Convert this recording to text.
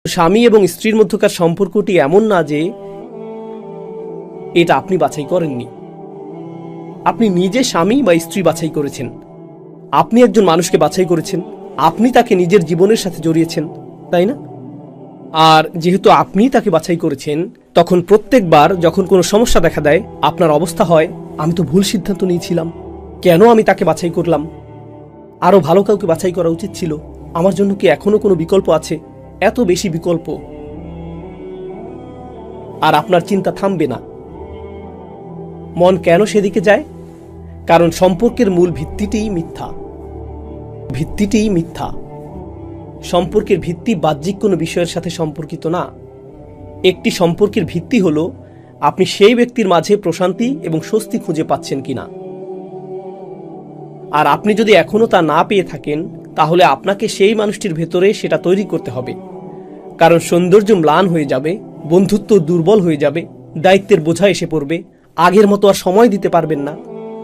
স্বামী এবং স্ত্রীর মধ্যকার সম্পর্কটি এমন না যে এটা আপনি বাছাই করেননি। আপনি নিজে স্বামী বা স্ত্রী বাছাই করেছেন। আপনি একজন মানুষকে বাছাই করেছেন, আপনি তাকে নিজের জীবনের সাথে জড়িয়েছেন, তাই না? আর যেহেতু আপনিই তাকে বাছাই করেছেন, তখন প্রত্যেকবার যখন কোনো সমস্যা দেখা দেয় আপনার অবস্থা হয়, আমি তো ভুল সিদ্ধান্ত নিয়েছিলাম, কেন আমি তাকে বাছাই করলাম, আরো ভালো কাউকে বাছাই করা উচিত ছিল, আমার জন্য কি এখনো কোনো বিকল্প আছে? এত বেশি বিকল্প। আর আপনার চিন্তা থামবে না। মন কেন সেদিকে যায়? কারণ সম্পর্কের মূল ভিত্তিটিই মিথ্যা। সম্পর্কের ভিত্তি বাহ্যিক কোনো বিষয়ের সাথে সম্পর্কিত না। একটি সম্পর্কের ভিত্তি হলো আপনি সেই ব্যক্তির মাঝে প্রশান্তি এবং স্বস্তি খুঁজে পাচ্ছেন কিনা। আর আপনি যদি এখনো তা না পেয়ে থাকেন, তাহলে আপনাকে সেই মানুষটির ভেতরে সেটা তৈরি করতে হবে। কারণ সৌন্দর্য ম্লান হয়ে যাবে, বন্ধুত্ব দুর্বল হয়ে যাবে, দায়িত্বের বোঝা এসে পড়বে, আগের মতো আর সময় দিতে পারবেন না।